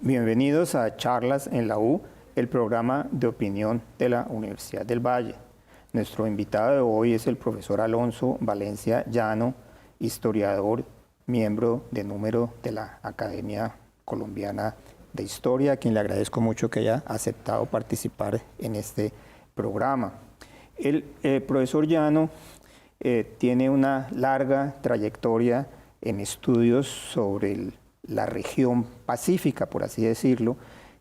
Bienvenidos a Charlas en la U, el programa de opinión de la Universidad del Valle. Nuestro invitado de hoy es el profesor Alonso Valencia Llano, historiador, miembro de número de la Academia Colombiana de Historia, a quien le agradezco mucho que haya aceptado participar en este programa. El profesor Llano tiene una larga trayectoria en estudios sobre la región pacífica, por así decirlo,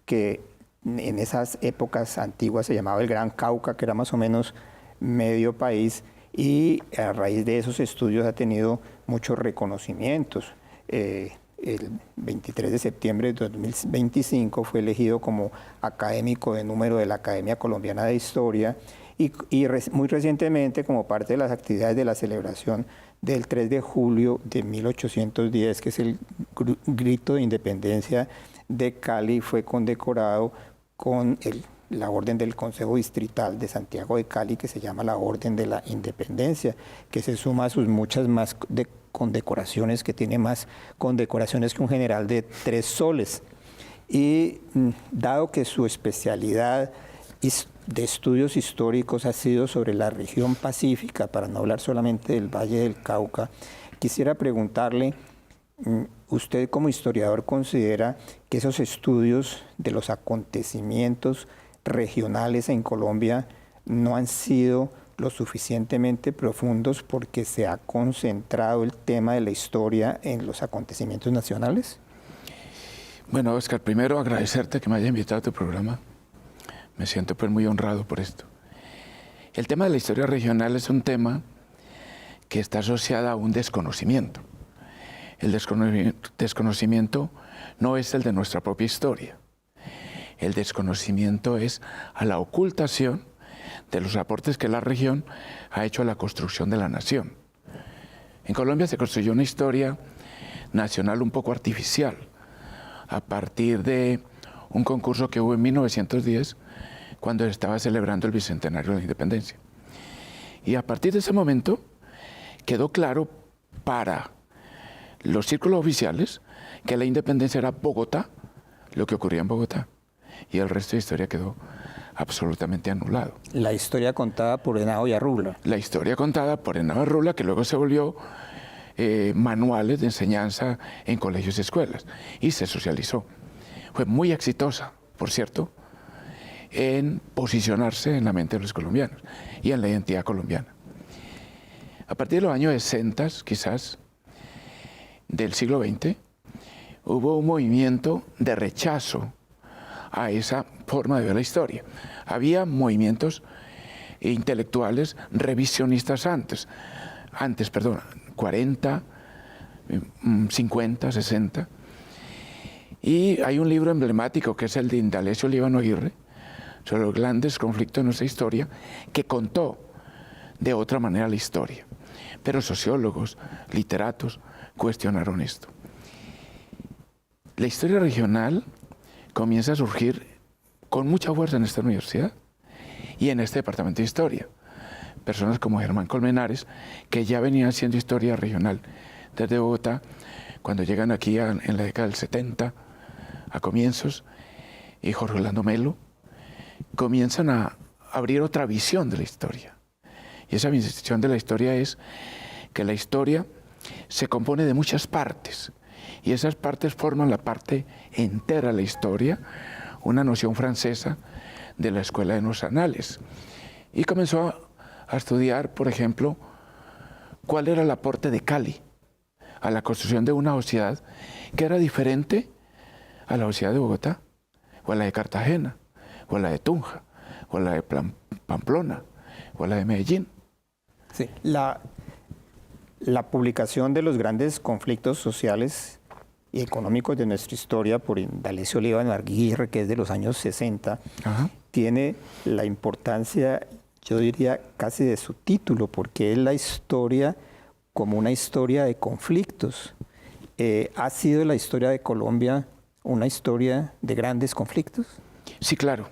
que en esas épocas antiguas se llamaba el Gran Cauca, que era más o menos medio país, y a raíz de esos estudios ha tenido muchos reconocimientos. El 23 de septiembre de 2025 fue elegido como académico de número de la Academia Colombiana de Historia y muy recientemente, como parte de las actividades de la celebración del 3 de julio de 1810, que es el grito de independencia de Cali, fue condecorado con la Orden del Consejo Distrital de Santiago de Cali, que se llama la Orden de la Independencia, que se suma a sus muchas más condecoraciones, que tiene más condecoraciones que un general de 3 soles. Y dado que su especialidad de estudios históricos ha sido sobre la región pacífica, para no hablar solamente del Valle del Cauca, quisiera preguntarle, ¿usted como historiador considera que esos estudios de los acontecimientos regionales en Colombia no han sido lo suficientemente profundos porque se ha concentrado el tema de la historia en los acontecimientos nacionales? Bueno, Oscar, primero agradecerte que me haya invitado a tu programa. Me siento pues muy honrado por esto. El tema de la historia regional es un tema que está asociado a un desconocimiento. El desconocimiento no es el de nuestra propia historia. El desconocimiento es a la ocultación de los aportes que la región ha hecho a la construcción de la nación. En Colombia se construyó una historia nacional un poco artificial a partir de un concurso que hubo en 1910 cuando estaba celebrando el bicentenario de la independencia. Y a partir de ese momento quedó claro para los círculos oficiales que la independencia era Bogotá, lo que ocurría en Bogotá, y el resto de historia quedó absolutamente anulado. La historia contada por Henao y Arrula. La historia contada por Henao y Arrula, que luego se volvió manuales de enseñanza en colegios y escuelas, y se socializó. Fue muy exitosa, por cierto, en posicionarse en la mente de los colombianos y en la identidad colombiana. A partir de los años 60, quizás, del siglo XX, hubo un movimiento de rechazo a esa forma de ver la historia. Había movimientos intelectuales revisionistas antes, 40, 50, 60. Y hay un libro emblemático que es el de Indalecio Líbano Aguirre, sobre los grandes conflictos de nuestra historia, que contó de otra manera la historia. Pero sociólogos, literatos, cuestionaron esto. La historia regional comienza a surgir con mucha fuerza en esta universidad y en este departamento de historia. Personas como Germán Colmenares, que ya venían haciendo historia regional desde Bogotá, cuando llegan aquí en la década del 70, a comienzos, y Jorge Orlando Melo, comienzan a abrir otra visión de la historia. Y esa visión de la historia es que la historia se compone de muchas partes, y esas partes forman la parte entera de la historia, una noción francesa de la Escuela de los Anales. Y comenzó a estudiar, por ejemplo, cuál era el aporte de Cali a la construcción de una sociedad que era diferente a la sociedad de Bogotá, o a la de Cartagena, o a la de Tunja, o a la de Pamplona, o a la de Medellín. Sí, la publicación de los grandes conflictos sociales y económicos de nuestra historia por Indalecio Líbano Aguirre, que es de los años 60, tiene la importancia, yo diría, casi de su título, porque es la historia como una historia de conflictos. ¿Ha sido la historia de Colombia una historia de grandes conflictos? Sí, claro.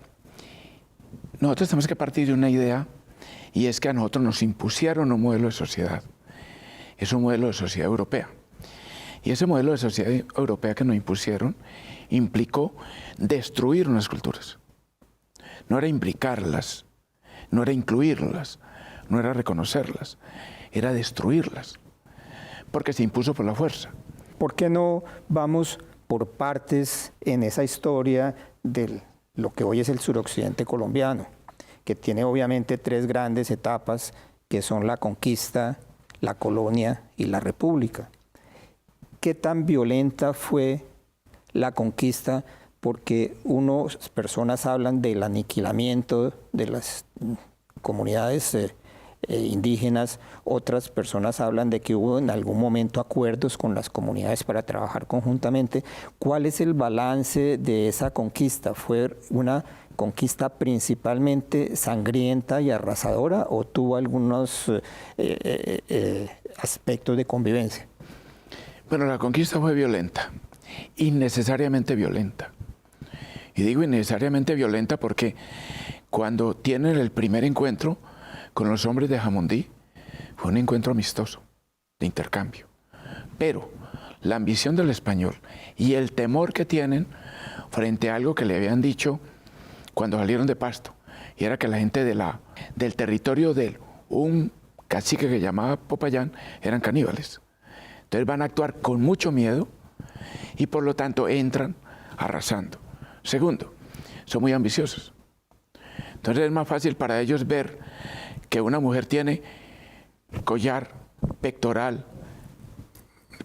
Nosotros tenemos que partir de una idea, y es que a nosotros nos impusieron un modelo de sociedad. Es un modelo de sociedad europea. Y ese modelo de sociedad europea que nos impusieron implicó destruir unas culturas. No era imbricarlas, no era incluirlas, no era reconocerlas, era destruirlas, porque se impuso por la fuerza. ¿Por qué no vamos por partes en esa historia de lo que hoy es el suroccidente colombiano, que tiene obviamente tres grandes etapas, que son la conquista, la colonia y la república? ¿Qué tan violenta fue la conquista? Porque unas personas hablan del aniquilamiento de las comunidades indígenas, otras personas hablan de que hubo en algún momento acuerdos con las comunidades para trabajar conjuntamente. ¿Cuál es el balance de esa conquista? ¿Fue una conquista principalmente sangrienta y arrasadora o tuvo algunos aspectos de convivencia? Bueno, la conquista fue violenta, innecesariamente violenta. Y digo innecesariamente violenta porque cuando tienen el primer encuentro con los hombres de Jamundí, fue un encuentro amistoso, de intercambio. Pero la ambición del español y el temor que tienen frente a algo que le habían dicho cuando salieron de Pasto, y era que la gente del territorio de un cacique que llamaba Popayán eran caníbales. Entonces van a actuar con mucho miedo y por lo tanto entran arrasando. Segundo, son muy ambiciosos. Entonces es más fácil para ellos ver que una mujer tiene collar, pectoral,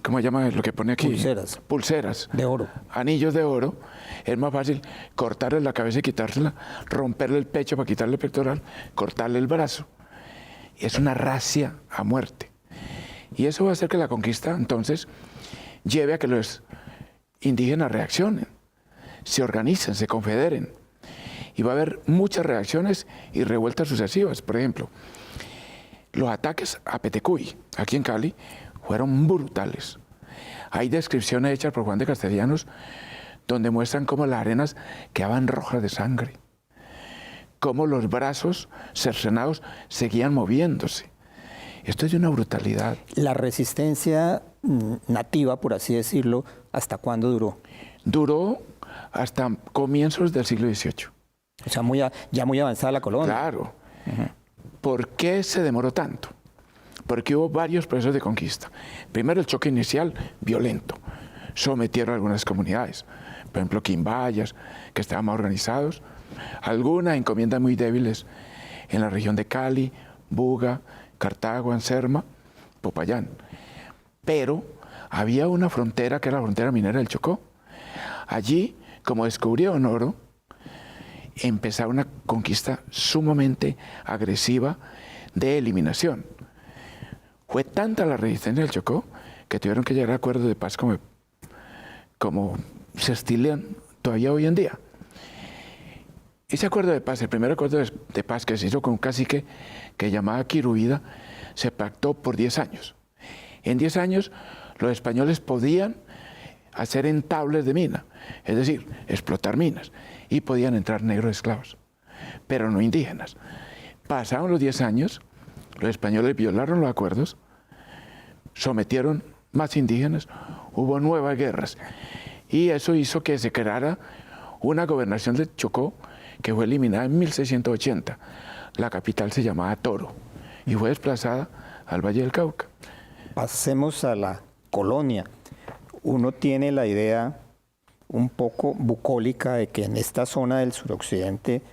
¿cómo se llama lo que pone aquí? Pulseras. Pulseras. De oro. Anillos de oro. Es más fácil cortarle la cabeza y quitársela, romperle el pecho para quitarle el pectoral, cortarle el brazo. Es una racia a muerte. Y eso va a hacer que la conquista, entonces, lleve a que los indígenas reaccionen, se organicen, se confederen. Y va a haber muchas reacciones y revueltas sucesivas. Por ejemplo, los ataques a Petecuy, aquí en Cali, fueron brutales. Hay descripciones hechas por Juan de Castellanos donde muestran cómo las arenas quedaban rojas de sangre, cómo los brazos cercenados seguían moviéndose. Esto es de una brutalidad. La resistencia nativa, por así decirlo, ¿hasta cuándo duró? Duró hasta comienzos del siglo XVIII. O sea, ya muy avanzada la colonia. Claro. ¿Por qué se demoró tanto? Porque hubo varios procesos de conquista. Primero, el choque inicial, violento. Sometieron a algunas comunidades. Por ejemplo, quimbayas, que estaban más organizados. Algunas encomiendas muy débiles en la región de Cali, Buga, Cartago, Anserma, Popayán. Pero había una frontera que era la frontera minera del Chocó. Allí, como descubrieron oro, empezó una conquista sumamente agresiva de eliminación. Fue tanta la resistencia del Chocó que tuvieron que llegar a acuerdos de paz como se estilan todavía hoy en día. Ese acuerdo de paz, el primer acuerdo de paz que se hizo con un cacique que llamaba Quiruida, se pactó por 10 años. En 10 años los españoles podían hacer entables de mina, es decir, explotar minas, y podían entrar negros esclavos, pero no indígenas. Pasaron los 10 años, los españoles violaron los acuerdos, sometieron más indígenas, hubo nuevas guerras, y eso hizo que se creara una gobernación de Chocó que fue eliminada en 1680. La capital se llamaba Toro y fue desplazada al Valle del Cauca. Pasemos a la colonia. Uno tiene la idea un poco bucólica de que en esta zona del suroccidente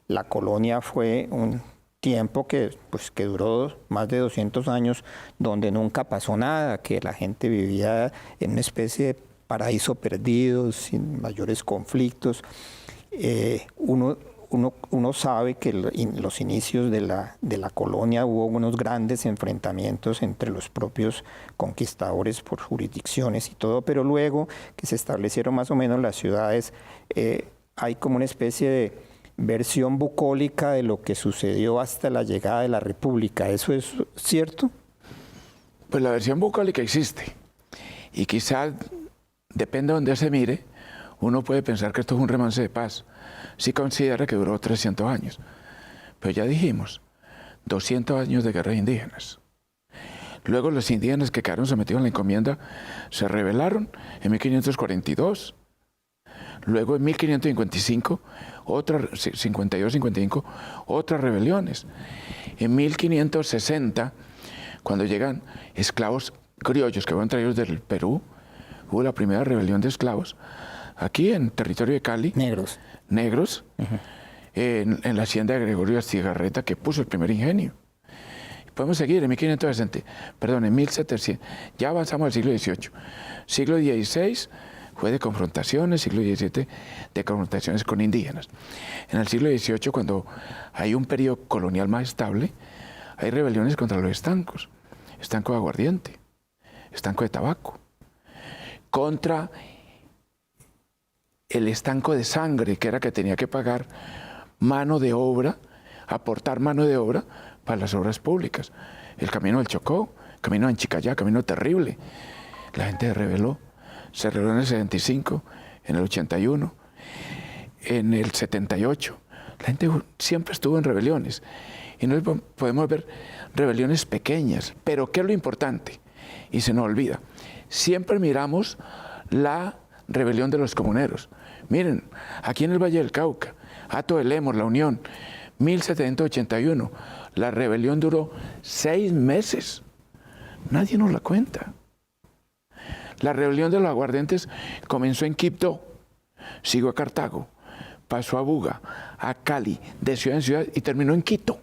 la colonia fue un tiempo que duró más de 200 años, donde nunca pasó nada, que la gente vivía en una especie de paraíso perdido, sin mayores conflictos. Uno sabe que en los inicios de la colonia hubo unos grandes enfrentamientos entre los propios conquistadores por jurisdicciones y todo, pero luego que se establecieron más o menos las ciudades, hay como una especie de versión bucólica de lo que sucedió hasta la llegada de la República. ¿Eso es cierto? Pues la versión bucólica existe y quizás, depende de donde se mire, uno puede pensar que esto es un romance de paz. Sí considera que duró 300 años. Pero ya dijimos, 200 años de guerras indígenas. Luego los indígenas que quedaron sometidos a la encomienda se rebelaron en 1542. Luego en 1555, 52-55, otras rebeliones. En 1560, cuando llegan esclavos criollos que fueron traídos del Perú, hubo la primera rebelión de esclavos aquí en territorio de Cali. Negros. Negros, en la hacienda de Gregorio Astigarreta, que puso el primer ingenio. Podemos seguir en 1560, perdón, en 1700, ya avanzamos al siglo XVIII. Siglo XVI fue de confrontaciones, siglo XVII de confrontaciones con indígenas. En el siglo XVIII, cuando hay un periodo colonial más estable, hay rebeliones contra los estancos, estanco de aguardiente, estanco de tabaco, contra el estanco de sangre, que era que tenía que pagar mano de obra, aportar mano de obra para las obras públicas. El camino del Chocó, el camino de Anchicayá, camino terrible. La gente se rebeló en el 75, en el 81, en el 78. La gente siempre estuvo en rebeliones. Y no podemos ver rebeliones pequeñas. Pero ¿qué es lo importante? Y se nos olvida. Siempre miramos la rebelión de los comuneros. Miren, aquí en el Valle del Cauca, Hato de Lemos, La Unión, 1781. La rebelión duró 6 meses. Nadie nos la cuenta. La rebelión de los aguardientes comenzó en Quibdó, siguió a Cartago, pasó a Buga, a Cali, de ciudad en ciudad y terminó en Quito.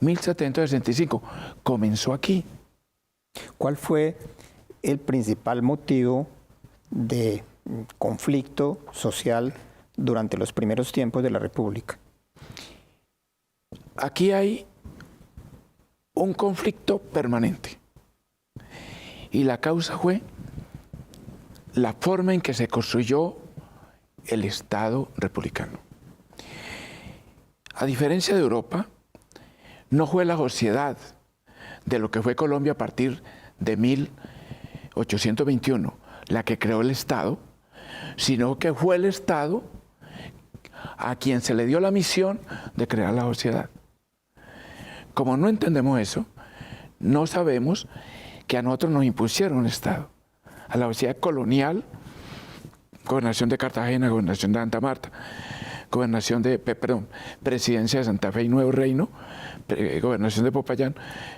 1765. Comenzó aquí. ¿Cuál fue el principal motivo de conflicto social durante los primeros tiempos de la República? Aquí hay un conflicto permanente. Y la causa fue la forma en que se construyó el Estado republicano. A diferencia de Europa, no fue la sociedad de lo que fue Colombia a partir de 1821 la que creó el Estado, sino que fue el Estado a quien se le dio la misión de crear la sociedad. Como no entendemos eso, no sabemos que a nosotros nos impusieron un Estado. A la sociedad colonial, gobernación de Cartagena, gobernación de Santa Marta, presidencia de Santa Fe y Nuevo Reino, gobernación de Popayán,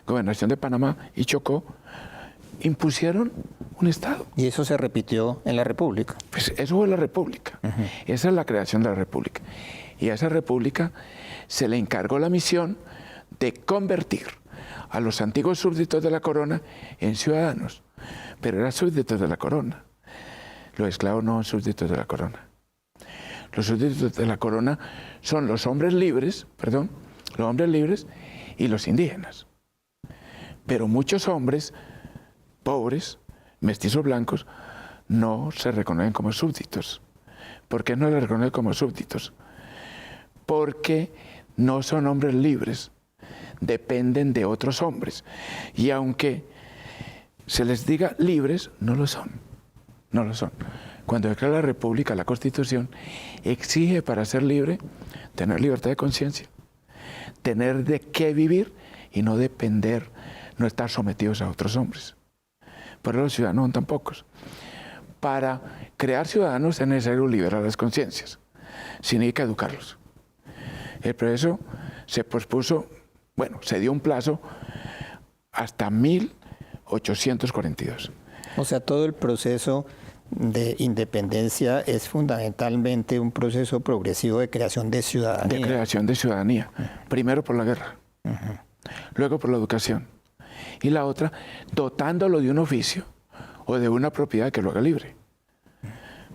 gobernación de Panamá y Chocó, impusieron un Estado. ¿Y eso se repitió en la República? Pues eso fue la República. Esa es la creación de la República. Y a esa República se le encargó la misión de convertir a los antiguos súbditos de la corona en ciudadanos. Pero eran súbditos de la corona. Los esclavos no son súbditos de la corona. Los súbditos de la corona son los hombres libres, y los indígenas. Pero muchos hombres pobres, mestizos blancos, no se reconocen como súbditos. ¿Por qué no se reconocen como súbditos? Porque no son hombres libres, dependen de otros hombres. Y aunque se les diga libres, no lo son. No lo son. Cuando declara la República, la Constitución exige para ser libre tener libertad de conciencia, tener de qué vivir y no depender, no estar sometidos a otros hombres. Pero los ciudadanos son tan pocos. Para crear ciudadanos es necesario liberar las conciencias, sin ir a educarlos. El proceso se pospuso, se dio un plazo hasta 1842. O sea, todo el proceso de independencia es fundamentalmente un proceso progresivo de creación de ciudadanía. De creación de ciudadanía. Primero por la guerra, luego por la educación. Y la otra, dotándolo de un oficio o de una propiedad que lo haga libre.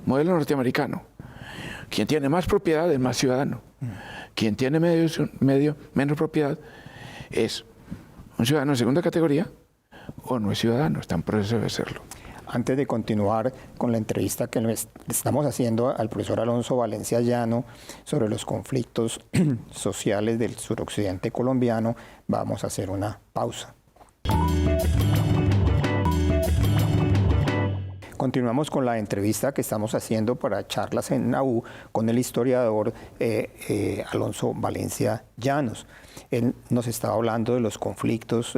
Modelo norteamericano. Quien tiene más propiedad es más ciudadano. Quien tiene menos propiedad es un ciudadano de segunda categoría o no es ciudadano, está en proceso de serlo. Antes de continuar con la entrevista que le estamos haciendo al profesor Alonso Valencia Llano sobre los conflictos sociales del suroccidente colombiano, vamos a hacer una pausa. Continuamos con la entrevista que estamos haciendo para Charlas en la U con el historiador Alonso Valencia Llanos. Él nos estaba hablando de los conflictos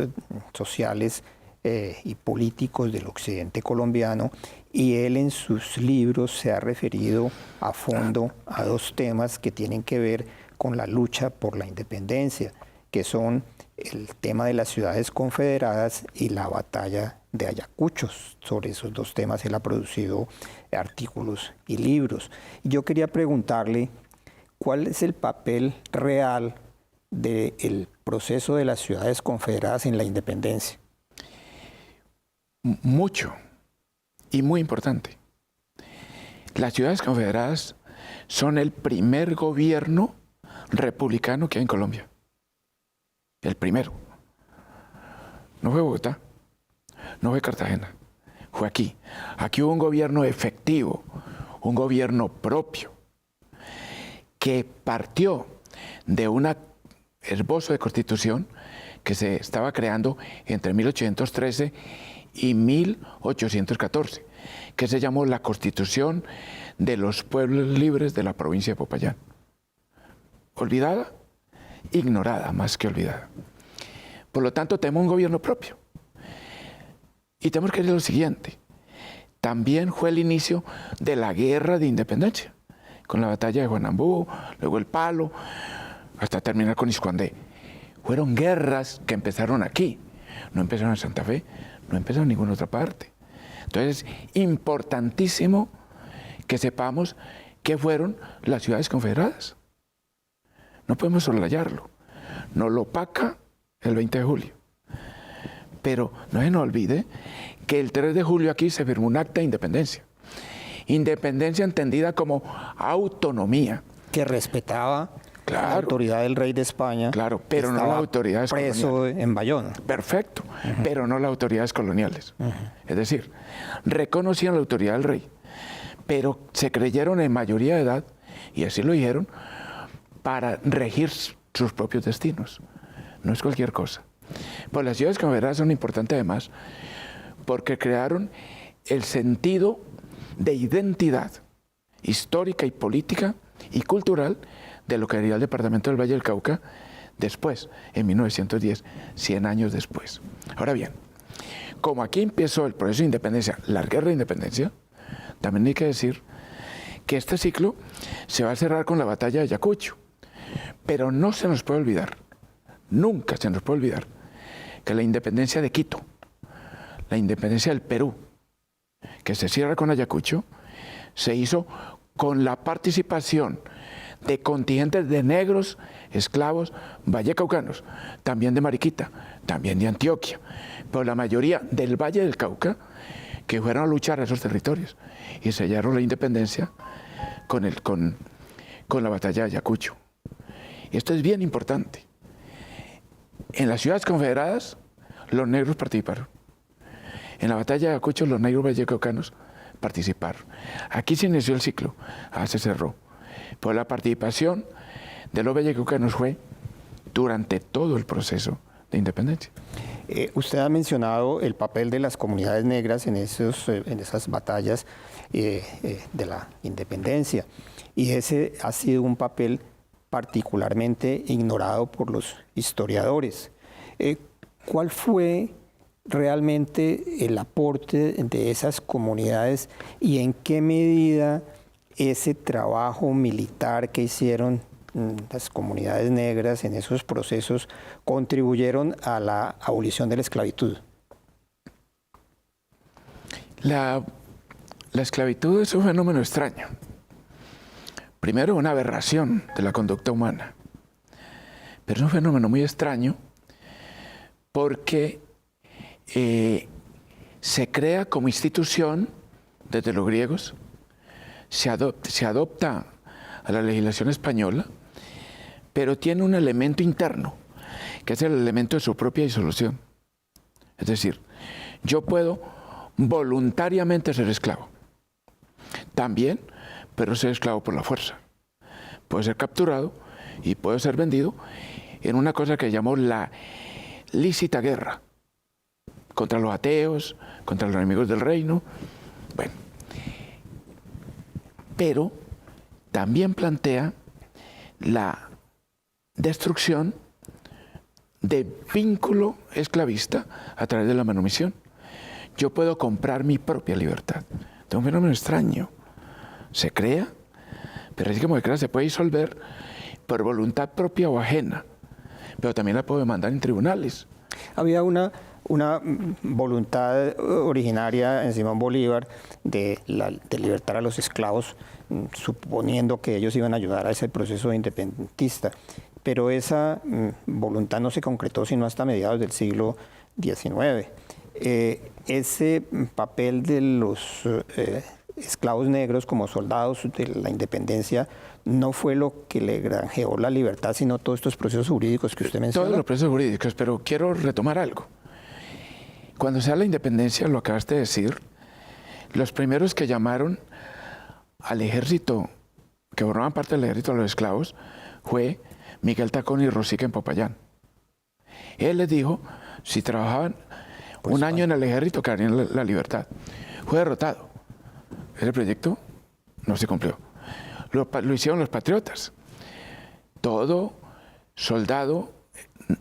sociales y políticos del occidente colombiano, y él en sus libros se ha referido a fondo a dos temas que tienen que ver con la lucha por la independencia, que son el tema de las ciudades confederadas y la batalla de Ayacucho. Sobre esos dos temas él ha producido artículos y libros. Y yo quería preguntarle, ¿cuál es el papel real del proceso de las ciudades confederadas en la independencia? Mucho y muy importante. Las ciudades confederadas son el primer gobierno republicano que hay en Colombia. El primero. No fue Bogotá, no fue Cartagena, fue aquí. Aquí hubo un gobierno efectivo, un gobierno propio, que partió de un esbozo de constitución que se estaba creando entre 1813 y 1814, que se llamó la Constitución de los Pueblos Libres de la provincia de Popayán. Olvidada, ignorada más que olvidada. Por lo tanto, tenemos un gobierno propio. Y tenemos que decir lo siguiente. También fue el inicio de la guerra de independencia, con la batalla de Juanambú, luego el Palo, hasta terminar con Iscuandé. Fueron guerras que empezaron aquí, no empezaron en Santa Fe, no empezaron en ninguna otra parte. Entonces, es importantísimo que sepamos qué fueron las ciudades confederadas. No podemos soslayarlo. Nos lo opaca el 20 de julio. Pero no se nos olvide que el 3 de julio aquí se firmó un acta de independencia. Independencia entendida como autonomía. Que respetaba Claro. la autoridad del rey de España. Claro, pero no las autoridades preso coloniales. en Bayona. Perfecto, pero no las autoridades coloniales. Es decir, reconocían la autoridad del rey, pero se creyeron en mayoría de edad, y así lo dijeron, para regir sus propios destinos. No es cualquier cosa. Pues las ciudades confederadas son importantes además porque crearon el sentido de identidad histórica y política y cultural de lo que sería el departamento del Valle del Cauca después, en 1910, 100 años después. Ahora bien, como aquí empezó el proceso de independencia, la guerra de independencia, también hay que decir que este ciclo se va a cerrar con la batalla de Ayacucho. Pero no se nos puede olvidar, nunca se nos puede olvidar, que la independencia de Quito, la independencia del Perú, que se cierra con Ayacucho, se hizo con la participación de contingentes de negros, esclavos, vallecaucanos, también de Mariquita, también de Antioquia, pero la mayoría del Valle del Cauca, que fueron a luchar a esos territorios y sellaron la independencia con la batalla de Ayacucho. Y esto es bien importante. En las ciudades confederadas, los negros participaron. En la batalla de Ayacucho, los negros vallecaucanos participaron. Aquí se inició el ciclo, se cerró. Pues la participación de los vallecaucanos fue durante todo el proceso de independencia. Usted ha mencionado el papel de las comunidades negras en esas batallas de la independencia, y ese ha sido un papel particularmente ignorado por los historiadores. ¿Cuál fue realmente el aporte de esas comunidades y en qué medida ese trabajo militar que hicieron las comunidades negras en esos procesos contribuyeron a la abolición de la esclavitud? La esclavitud es un fenómeno extraño. Primero, una aberración de la conducta humana. Pero es un fenómeno muy extraño porque se crea como institución desde los griegos, se adopta a la legislación española, pero tiene un elemento interno, que es el elemento de su propia disolución. Es decir, yo puedo voluntariamente ser esclavo. También, pero ser esclavo por la fuerza. Puedo ser capturado y puedo ser vendido en una cosa que llamó la lícita guerra contra los ateos, contra los enemigos del reino. Bueno, pero también plantea la destrucción de vínculo esclavista a través de la manumisión. Yo puedo comprar mi propia libertad. Es un fenómeno extraño. Se crea, pero así como se crea, se puede disolver por voluntad propia o ajena. Pero también la puedo demandar en tribunales. Había una voluntad originaria en Simón Bolívar de libertar a los esclavos, suponiendo que ellos iban a ayudar a ese proceso independentista. Pero esa voluntad no se concretó sino hasta mediados del siglo XIX. Ese papel de los esclavos negros como soldados de la independencia no fue lo que le granjeó la libertad, sino todos estos procesos jurídicos que usted menciona. Todos los procesos jurídicos, pero quiero retomar algo. Cuando se da la independencia, lo acabaste de decir, los primeros que llamaron al ejército, que formaban parte del ejército de los esclavos, fue Miguel Tacón y Rosique en Popayán. Él les dijo, si trabajaban un año en el ejército, quedarían la libertad. Fue derrotado. Ese proyecto no se cumplió. Lo hicieron los patriotas. Todo soldado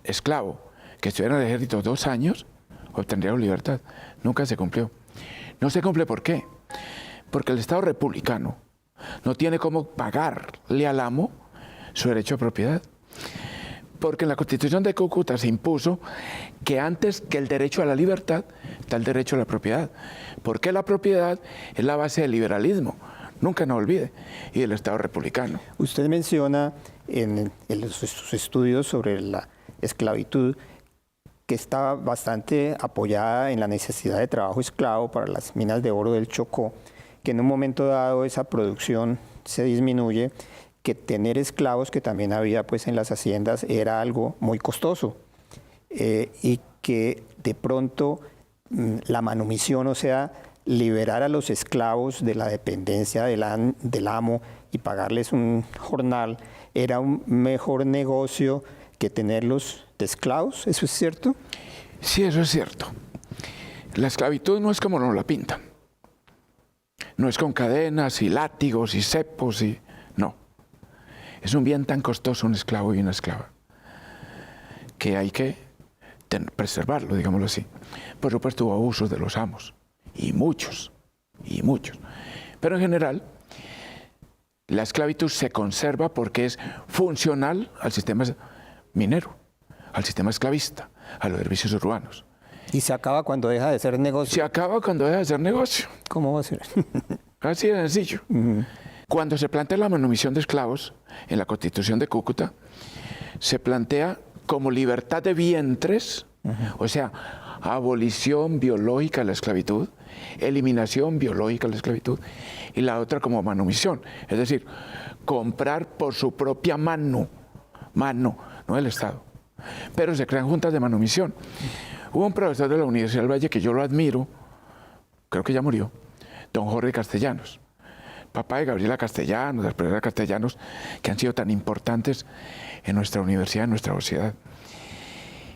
esclavo que estuviera en el ejército 2 años obtendría libertad. Nunca se cumplió. No se cumple, ¿por qué? Porque el Estado republicano no tiene cómo pagarle al amo su derecho a propiedad. Porque en la Constitución de Cúcuta se impuso que antes que el derecho a la libertad está el derecho a la propiedad. Porque la propiedad es la base del liberalismo, nunca nos olvide, y del Estado republicano. Usted menciona en sus estudios sobre la esclavitud que está bastante apoyada en la necesidad de trabajo esclavo para las minas de oro del Chocó, que en un momento dado esa producción se disminuye, que tener esclavos, que también había pues en las haciendas, era algo muy costoso, y que de pronto la manumisión, o sea, liberar a los esclavos de la dependencia del amo y pagarles un jornal, era un mejor negocio que tenerlos de esclavos. ¿Eso es cierto? Sí, eso es cierto. La esclavitud no es como nos la pintan. No es con cadenas y látigos y cepos y... No. Es un bien tan costoso un esclavo y una esclava que hay que preservarlo, digámoslo así. Por supuesto hubo abusos de los amos, y muchos. Pero en general, la esclavitud se conserva porque es funcional al sistema minero, al sistema esclavista, a los servicios urbanos. ¿Y se acaba cuando deja de ser negocio? Se acaba cuando deja de ser negocio. ¿Cómo va a ser? Así de sencillo. Cuando se plantea la manumisión de esclavos en la Constitución de Cúcuta, se plantea como libertad de vientres, o sea, abolición biológica de la esclavitud, eliminación biológica de la esclavitud, y la otra como manumisión, es decir, comprar por su propia mano, no el Estado. Pero se crean juntas de manumisión. Hubo un profesor de la Universidad del Valle que yo lo admiro, creo que ya murió, don Jorge Castellanos, papá de Gabriela Castellanos, de la profesora Castellanos, que han sido tan importantes en nuestra universidad, en nuestra sociedad.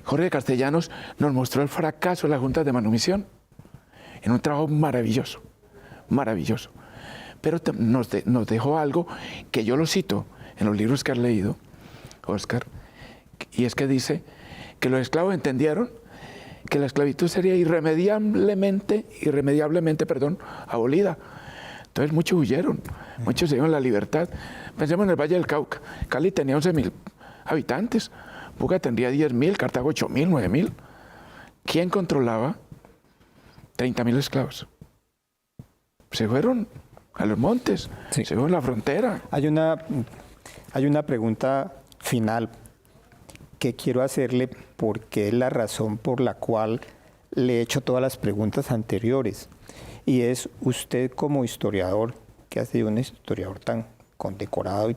Jorge Castellanos nos mostró el fracaso de las juntas de manumisión en un trabajo maravilloso, maravilloso. Pero nos dejó algo que yo lo cito en los libros que has leído, Óscar, y es que dice que los esclavos entendieron que la esclavitud sería irremediablemente abolida. Entonces muchos huyeron, muchos se dieron la libertad. Pensemos en el Valle del Cauca. Cali tenía 11.000 habitantes, Buga tendría 10.000, Cartago 8.000, 9.000. ¿Quién controlaba 30.000 esclavos? Se fueron a los montes, sí. Se fueron a la frontera. Hay una pregunta final que quiero hacerle porque es la razón por la cual le he hecho todas las preguntas anteriores. Y es usted como historiador, que ha sido un historiador tan condecorado y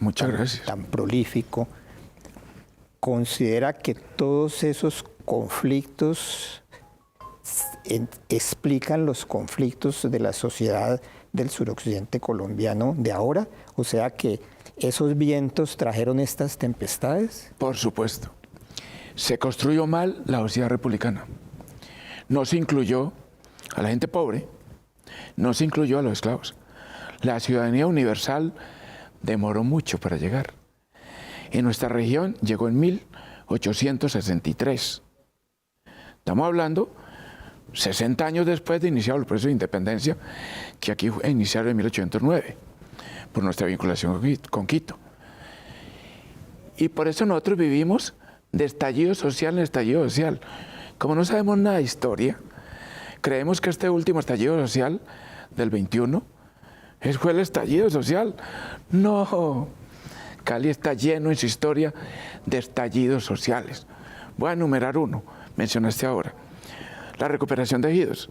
Muchas gracias. tan prolífico, ¿considera que todos esos conflictos explican los conflictos de la sociedad del suroccidente colombiano de ahora? O sea que ¿esos vientos trajeron estas tempestades? Por supuesto. Se construyó mal la sociedad republicana. No se incluyó a la gente pobre, no se incluyó a los esclavos. La ciudadanía universal demoró mucho para llegar. En nuestra región llegó en 1863. Estamos hablando 60 años después de iniciar el proceso de independencia, que aquí iniciaron en 1809, por nuestra vinculación con Quito. Y por eso nosotros vivimos de estallido social en estallido social. Como no sabemos nada de historia, creemos que este último estallido social del 21 fue el estallido social. No, Cali está lleno en su historia de estallidos sociales. Voy a enumerar uno, mencionaste ahora. La recuperación de ejidos.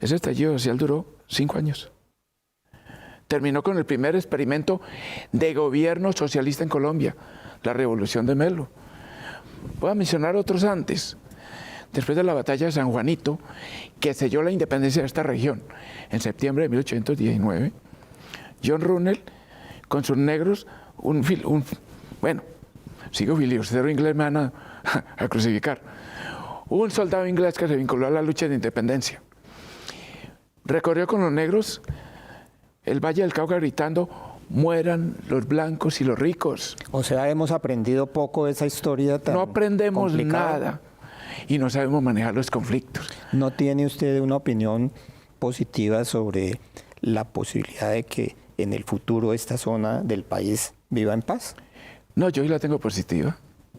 Ese estallido social duró 5 años. Terminó con el primer experimento de gobierno socialista en Colombia, la Revolución de Melo. Voy a mencionar otros antes. Después de la batalla de San Juanito, que selló la independencia de esta región en septiembre de 1819, John Runnel, con sus negros, bueno, sigo filibusteros inglés, me van a crucificar. Un soldado inglés que se vinculó a la lucha de independencia. Recorrió con los negros el Valle del Cauca gritando: mueran los blancos y los ricos. O sea, hemos aprendido poco de esa historia tan No aprendemos complicada. nada y no sabemos manejar los conflictos. ¿No tiene usted una opinión positiva sobre la posibilidad de que en el futuro esta zona del país viva en paz? No, yo hoy la tengo positiva.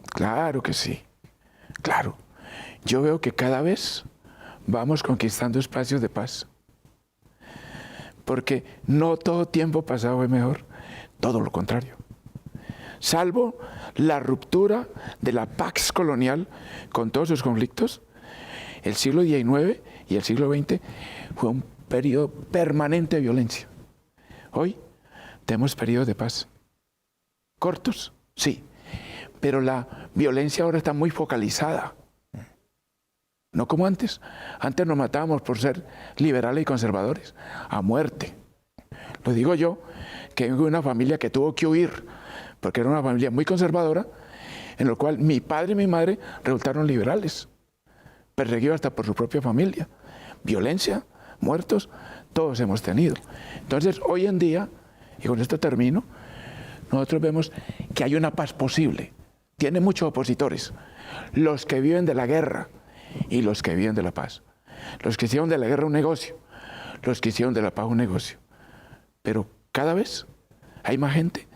Claro que sí. Claro. Yo veo que cada vez vamos conquistando espacios de paz. Porque no todo tiempo pasado es mejor, todo lo contrario. Salvo la ruptura de la Pax colonial con todos sus conflictos, el siglo XIX y el siglo XX fue un periodo permanente de violencia. Hoy tenemos periodos de paz. Cortos, sí, pero la violencia ahora está muy focalizada. No como antes. Antes nos matábamos por ser liberales y conservadores, a muerte. Lo digo yo, que vengo de una familia que tuvo que huir, porque era una familia muy conservadora, en la cual mi padre y mi madre resultaron liberales, perseguidos hasta por su propia familia. Violencia, muertos, todos hemos tenido. Entonces, hoy en día, y con esto termino, nosotros vemos que hay una paz posible. Tiene muchos opositores. Los que viven de la guerra y los que viven de la paz. Los que hicieron de la guerra un negocio, los que hicieron de la paz un negocio. Pero cada vez hay más gente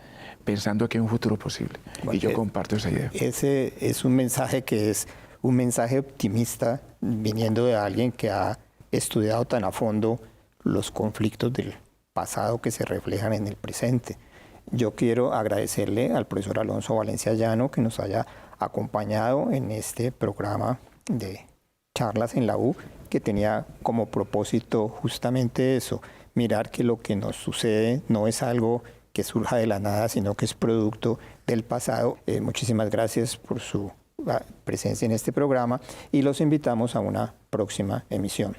pensando que hay un futuro posible. Bueno, y yo comparto esa idea. Ese es un mensaje que es un mensaje optimista viniendo de alguien que ha estudiado tan a fondo los conflictos del pasado que se reflejan en el presente. Yo quiero agradecerle al profesor Alonso Valencia Llano que nos haya acompañado en este programa de charlas en la U, que tenía como propósito justamente eso, mirar que lo que nos sucede no es algo que surja de la nada, sino que es producto del pasado. Muchísimas gracias por su presencia en este programa y los invitamos a una próxima emisión.